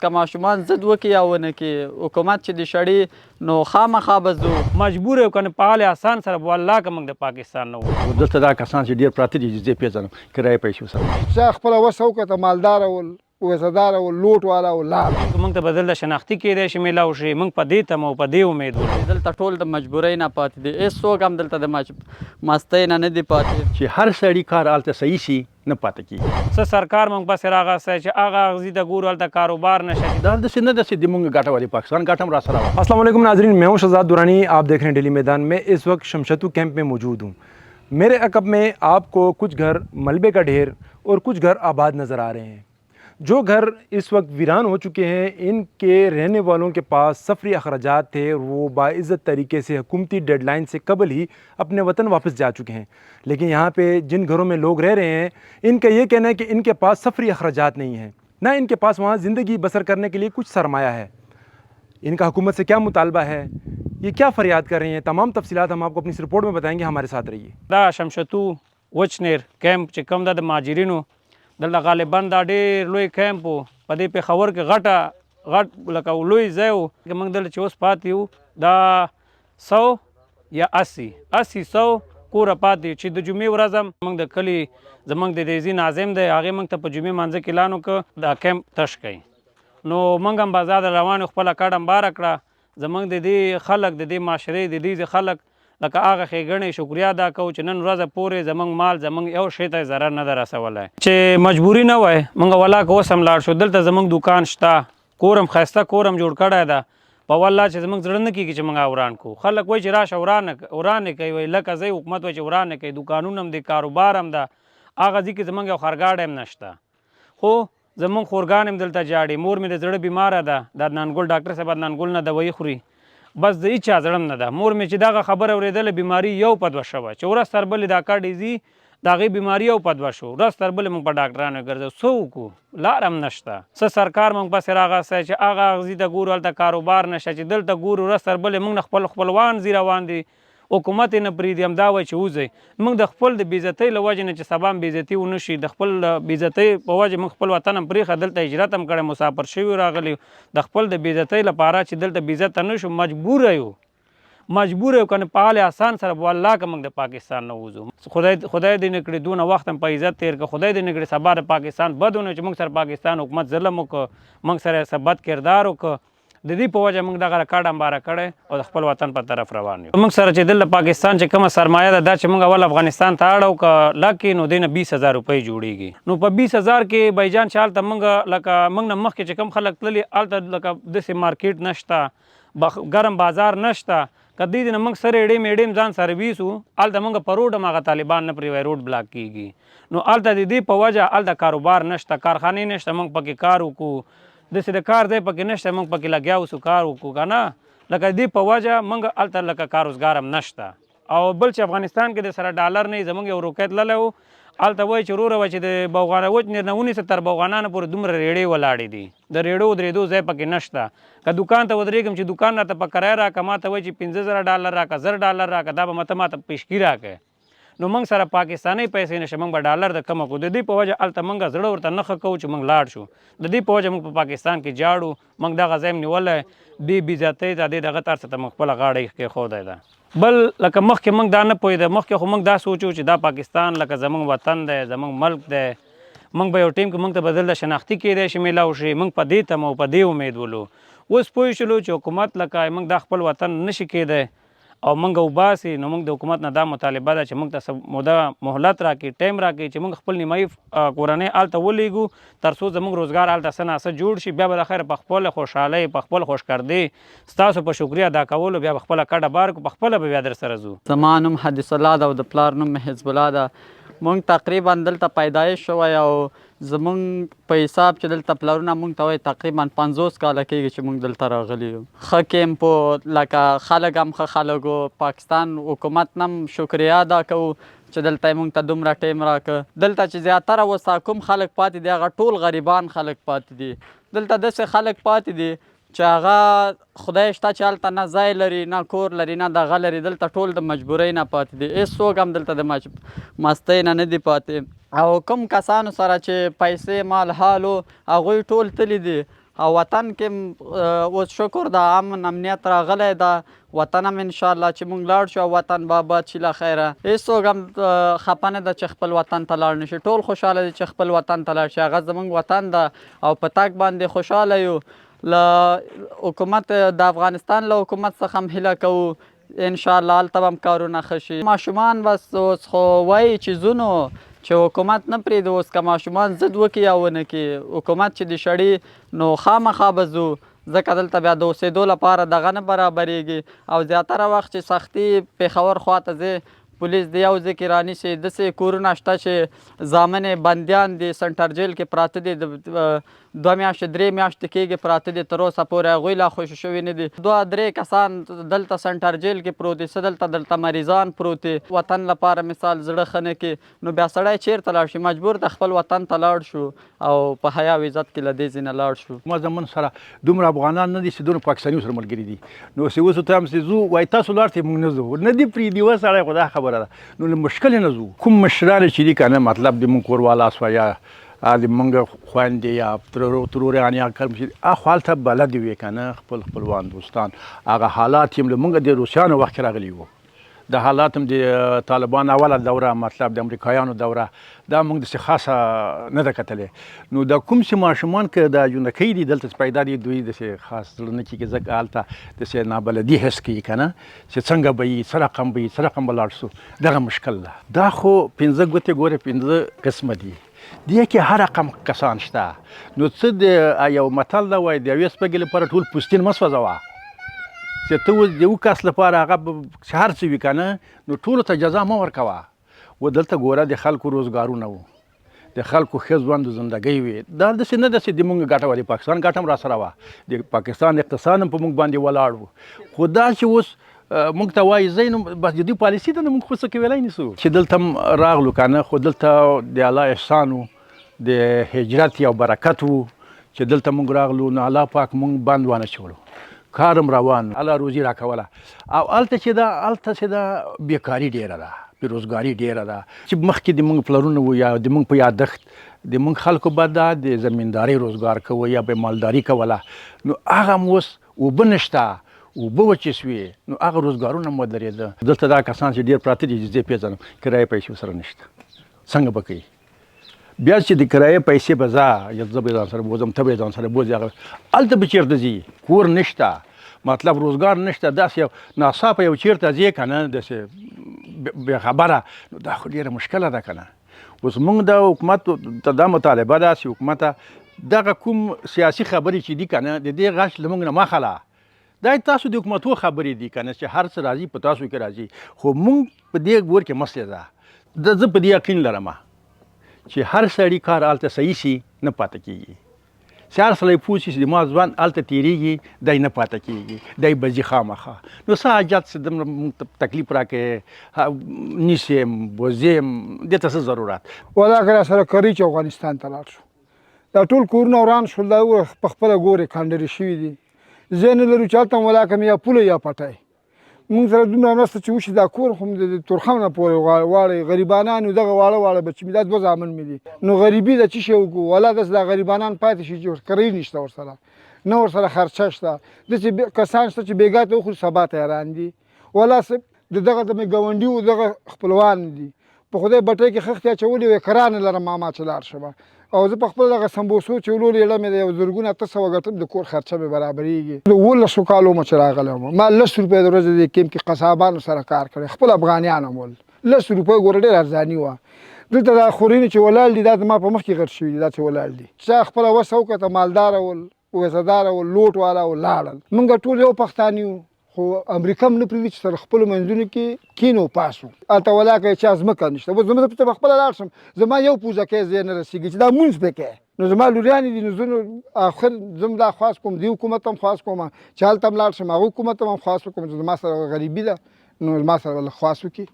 که ماشومان ضد وکړي یا ونه کړي حکومت چې د شړي نو خامخا به ځو مجبور یو کنه په حال آسان سره والله که موږ د پاکستان نه وو دلته دا کسان چې ډېر پراته دي زه پېژنم کرایه پیسو سره چا خپله وسه وکړه مالداره ول وزداره ول لوټ والا ول لار موږ ته به دلته شناختي کیدی شي میلاو شي موږ په دې تمه او په دې امید وو دلته ټول د مجبورۍ نه پاتې دي هېڅوک هم دلته د مستۍ نه دي پاتې چې هر سړي کار هلته صحیح شي نه پاتې کېږي څه سرکار موږ پسې راغستی چې هغه اغزي ته ګورو هلته کاروبار نشه دا داسې نه ده چې د موږ ګټه والی پاکستان ګټه هم را سره وه अस्सलाम वालेकुम नाजरीन, मैं हूं शहजाद दुरानी। आप देख रहे हैं डेली मैदान में। इस वक्त शमशतू कैंप में मौजूद हूं। मेरे अकब में आपको कुछ घर मलबे का ढेर और कुछ घर आबाद नज़र आ रहे हैं। जो घर इस वक्त वीरान हो चुके हैं, इनके रहने वालों के पास सफरी अखराजात थे, वो बाइज़्ज़त तरीके से हुकूमती डेडलाइन से कबल ही अपने वतन वापस जा चुके हैं। लेकिन यहाँ पे जिन घरों में लोग रह रहे हैं, इनका ये कहना है कि इनके पास सफरी अखराजात नहीं हैं, ना इनके पास वहाँ ज़िंदगी बसर करने के लिए कुछ सरमाया है। इनका हुकूमत से क्या मुतालबा है, ये क्या फरियाद कर रही हैं, तमाम तफसीलात हम आपको अपनी इस रिपोर्ट में बताएंगे। हमारे साथ रहिए। دا شمشتو وچنیر کیمپ چې کوم ده د مهاجرینو دلته غالبا دا ډېر لوی کیمپ و په دې پېښور کې غټ لکه لوی ځای و که موږ دلته چې اوس پاتې یو دا 100 یا 80 کوره پاتې چې د جمعې ورځ هم موږ د کلي زموږ د دیزي ناظم دی هغې موږ ته په جمعې مانځه کې اعلان وکړه دا کیمپ تش کوي نو موږ هم بازار روان خپله کډه مباره کړه زموږ د دې خلک د دې معاشرې د دې خلک لکه هغه ښېګڼې شکریا ادا کوو چې نن ورځه پورې زموږ مال زموږ یو شی ته ضرر نه ده رسولی چې مجبوري نه وای موږ ولاکه اوس هم لاړ شو دلته زموږ دوکان شته کور هم ښایسته کور هم جوړ کړی ده په والله چې زموږ زړه نه کېږي چې موږ وران کړو خلک وایي چې راشه وران یې کوي وایي لکه ځای حکومت وایي چې وران یې کوي دوکانونه هم دی کاروبار هم ده هغه ځای کې زموږ یو خرګاډی هم نشته خو زموږ خورګان هم دلته جاړي مور مې د زړه بیماره ده د عدنان ګل ډاکټر صاحب عدنان ګل نه دوايي خوري بس د هیچا زړه نه ده مور مې چې دغه خبره اورېدله بیماري یو په دوه شوه چې ورځ تر بلې دا کډې ځي د هغې بیماري یو په دوه شو ورځ تر بلې موږ په ډاکټرانو ګرځو څه وکړو لار هم نشته څه سرکار موږ پسې راغستی چې هغه اغزي ته ګورو هلته کاروبار نشته چې دلته ګورو ورځ تر بلې موږ نه خپلوان ځي روان دي حکومت یې نه پرېږدي همدا وایي چې وځئ موږ د خپل د بېعزتۍ له وجې نه چې سبا هم بېعزتي ونه شي د خپل بېعزتۍ په وجې موږ خپل وطن هم پرېښه دلته هجرت هم کړی مسافر شوي راغلي د خپل د بېعزتۍ لپاره چې دلته بېعزته نه شو مجبوره یو کنه په حال آسان سره والله که موږ د پاکستان نه وځو خدای دې نه کړي دونه وخت هم په عزت تېر کړه خدای دې نه کړي سبا د پاکستان بد ونه چې موږ سره پاکستان حکومت ظلم وکړه موږ سره یې بد کردار وکړه د دې په وجه موږ دغه کډه مباره کړی او د خپل وطن په طرف روان یو موږ سره چې دلته پاکستان چې کومه سرمایه ده دا چې موږ اول افغانستان ته اړو که لکې نو دی نه 20,000 روپۍ جوړېږي نو په 20,000 کې بایجان چې هلته موږ لکه موږ نه مخکې چې کوم خلک تللي هلته لکه داسې مارکیټ نشته ګرم بازار نشته که دې نه موږ سره اډیم ځان سره ویسو هلته موږ په روډ هم هغه طالبان نه پرې وایي روډ بلاک کېږي نو هلته د دې په وجه هلته کاروبار نشته کارخانې نشته موږ پکې کار وکړو داسې د کار ځای پکې نشته موږ پکې لګیا اوسو کار وکړو که نه لکه دې په وجه موږ هلته لکه کار روزګار هم نشته او بل چې افغانستان کې د سره ډالر نه زموږ یو روکۍ تللی و هلته وایي چې وروره وایي چې د بوغانه وچنیر نه ونیسه تر بوغانانه پورې دومره ریړې ولاړې دي د ریړو درېدو ځای پکې نشته که دوکان ته ودرېږم چې دوکان راته په کرایه راکړه ما ته وایي چې $15,000 راکړه $1,000 راکړه دا به ما ته پیشکي راکړې نو موږ سره پاکستاني پیسې نشته موږ به ډالر د کمه کړو د دې په وجه هلته موږ زړه ورته نښه کوو چې موږ لاړ شو د دې په وجه موږ په پاکستان کې جاړو موږ دغه ځای م نیولی بې بېعزتۍ ته دې دغه تر څه ته موږ خپله غاړه کېښودی ده بل لکه مخکې موږ دا نه پوهېده مخکې خو موږ دا سوچو چې دا پاکستان لکه زموږ وطن دی زموږ ملک دی موږ به یو ټیم کې موږ ته به دلته شناختي کېدی شي میلاو شي موږ په دې تمه او په دې امید ولو اوس پوه شولو چې حکومت لکه موږ دا خپل وطن نشي کېدی او موږ وباسي نو موږ د حکومت نه دا مطالبه ده چې موږ ته موده مهلت راکړي ټایم راکړي چې موږ خپل نیمایي کورنۍ هلته ولیږو تر څو زموږ روزګار هلته څه نه څه جوړ شي بیا به د خیر په خپله خوشحالۍ په خپل خوشکردي ستاسو په شکریا ادا کولو بیا به خپله کډه بار کړو په خپله به بیا در سره ځو زما نوم حدیث الله ده او د پلار نوم مې حزب الله ده مونږ تقریبا دلته پیدایش شوی او زمونږ په حساب چې دلته پلرونه مونږ ته وایي تقریبا 50 کاله کېږي چې مونږ دلته راغلي یو ښه کیمپ و لکه خلک هم ښه خلک و پاکستان حکومت نه هم شکریا ادا کوو چې دلته یې مونږ ته دومره ټایم راکړه دلته چې زیاتره اوس کوم خلک پاتې دي هغه ټول غریبان خلک پاتې دي دلته داسې خلک پاتې دي چې هغه خدای شته چې هلته نه ځای لري نه کور لري نه دغه لري دلته ټول د مجبورۍ نه پاتې دي هېڅوک هم دلته د مستۍ نه دي پاتې او کوم کسانو سره چې پیسې مال حال و هغوی ټول تللي دي او وطن کې اوس شکر د امن امنیت راغلی ده. وطن هم انشاءالله چې موږ لاړ شو او وطن به آباد شي له خیره. هېڅوک هم خفه نه ده چې خپل وطن ته لاړ نه شي. ټول خوشحاله دي چې خپل وطن ته لاړ شي. هغه زموږ وطن ده او په تګ باندې خوشحاله یو. له حکومت د افغانستان له حکومت څخه هم هیله کوو انشاءالله هلته به هم کارونه ښه شي. ماشومان بس اوس خو وایي چې ځونو چې حکومت نه پرېږدي. اوس که ماشومان ضد وکړي یا ونه کړي حکومت چې د شړي نو خامخا به ځو، ځکه دلته بیا د اوسېدو لپاره دغه نه برابرېږي. او زیاتره وخت چې سختي پېښور خواته ځې پولیس د یو ځای کې رانیسي. داسې کورونه شته چې زامن بندیان دي سنټر جیل کې پراته دي، 2 میاشتې 3 میاشتې کېږي پراته دي، تر اوسه پورې هغوی لا خوشي شوي نه دي. 2-3 کسان دلته سنټر جیل کې پروت دي، څه دلته مریضان پروت دي. وطن لپاره مثال زړه ښه نه کړي نو بیا سړی چېرته لاړ شي؟ مجبور د خپل وطن ته لاړ شو او په حیا او عزت کې له دې ځای نه لاړ شو. ما زمون سره دومره افغانان نه دي چې دومره پاکستاني سره ملګري دي. نو چې اوس ته هم چې ځو وایي تاسو لاړ شئ، موږ نه ځو، نه دي پرېږدي. اوس سړی خو دا خبره ده. نو له مشکل نه ځو. کوم مشران چې دي که نه مطلب د موږ کوروالا سوه یا د موږ خویندې یا تروران یا کوم چې خو هلته بلد وي که نه خپل خپلوان دوستان هغه حالات یې له موږ د روسیانو وخت کې راغلي وو. د حالات هم د طالبان اوله دوره مطلب د امریکایانو دوره دا موږ داسې خاصه نه ده کتلې. نو دا کوم چې ماشومان که د جونکۍ دي دلته چې پیدا دي دوی داسې خاص زړه نه کېږي ځکه هلته داسې نابلدي حس کوي که نه چې څنګه به وي، څه رقم به وي، څه رقم به لاړ شو. دغه مشکل ده. دا خو 15 ګوتې ګوره 15 قسمه دي. دې کې هر رقم کسان شته. نو څه د یو متل ده وایي د یوې سپږې لپاره ټول پوستین مه سوځوه. چې ته اوس د یو کس لپاره هغه چې هر څه وي که نه نو ټولو ته جزا مه ورکوه. و دلته ګوره د خلکو روزګارونه وو، د خلکو ښه ژوند زندګۍ وي. دا داسې نه ده چې د موږ ګټه وه، د پاکستان ګټه هم راسره وه، د پاکستان اقتصاد هم په موږ باندې ولاړ و. خو دا چې اوس موږ ته وایي ځئ نو بس د دوی پالیسي ده نو موږ خو څه کولی نه شو. چې دلته هم راغلو که نه خو دلته د الله احسان و، د هجرت یو برکت و چې دلته موږ راغلو نو الله پاک موږ بند وانه چولو، کارم روان، الله روزي راکوله. او هلته چې دا بیکاري ډېره ده، بېروزګاري ډېره ده. چې مخکې د موږ پلرونه وو یا د موږ په یادښت د موږ خلکو به دا د زمیندارۍ روزګار کوه یا به مالداري کوله. نو هغه هم اوس اوبه نشته، اوبه وچې سوې نو هغه روزګارونه هم ودرېده. دلته دا کسان چې ډېر پراته دي زه پېژنم کرایه پیسې ورسره نشته. څنګه به کوي؟ بیا چې د کرایې پیسې به ځه یا زه به ځان سره بوځم، ته به یې ځان سره بوځې، هغه هلته به چېرته ځي؟ کور نشته، مطلب روزګار نشته. داسې یو ناڅاپه یو چېرته ځې که نه داسې بېخبره نو دا خو ډېره مشکله ده که نه. اوس موږ د حکومت ته دا مطالبه ده چې حکومته دغه کوم سیاسي خبرې چې دي که نه د دې غش له موږ نه مخله. دا تاسو د حکومتو خبرې دي که نه چې هر څه راځي په تاسو کې راځي، خو موږ په دې ګور کې مسله ده. زه په دې یقین لرم چې هر سړي کار هلته صحیح شي نه پاته کېږي. چې هر سړی پوه شي چې د ما ځوان هلته تېرېږي دی نه پاته کېږي، دی به ځي خامخا. نو څه حاجت چې دومره موږ تکلیف راکړې نیسیم بوځیم، دې ته څه ضرورت؟ ولا که راسره کوي چې افغانستان ته لاړ شو. دا ټول کورونه وران شول، دا په خپله ګورې کانډرې شوي دي. زه نه لرو چې هلته ولا که مې یا پوله یا پټی. موږ سره دومره مرسته چې وشي دا کور خو د تورخم نه پورې واړی غریبانان دغه واړه بچي مې دا 2 زامن مې دي. نو غریبي ده څه شی وکړو؟ ولا داسې دا غریبانان پاتې شي چې کرۍ نشته ورسره، نه ورسره خرچه شته. داسې کسان شته چې بېګا ته وخوري سبا ته حیران دي. ولا دغه د مې ګاونډي و دغه خپلوان دي په خدای بټۍ کې خښتې اچولې وې کرانه لرم ما چې لاړ شمه. او زه په خپل دغه سمبوسو چې ولولې اړه مې د یو زرګونه 800 ګټم د کور خرچه مې برابرېږي. د 18 کالو مې چې راغلی وم ما 10 روپۍ د ورځې د کیمپ کې قصابانو سره کار کړی، خپل افغانیان هم ول. 10 روپۍ ګوره ډېر ارزاني وه. دلته دا خورینې چې ولاړ دي دا زما په مخ کې غټ شوي دي، دا چې ولاړ دي چا خپله وسه وکړه مالداره ول، ویسهداره ول، لوټ والا ول، لاړل. موږ ټول یو پښتانه یو، خو امریکا هم نه پرېږدي چې سره خپلو منځونو کې کینو پاسو. هلته ولا که چا ځمکه نشته. اوس زه په خپله لاړ شم، زما یو پوزکی ځای نه رسېږي چې دا مونځ پې کوې. نو زما لوریانې دي، نو زه آخر زم دا خواست کوم، دې حکومت هم خواست کوم چې هلته هم لاړ شم، هغه حکومت هم خواست کوم چې زما سره غریبي ده نو زما سره خواست وکړي.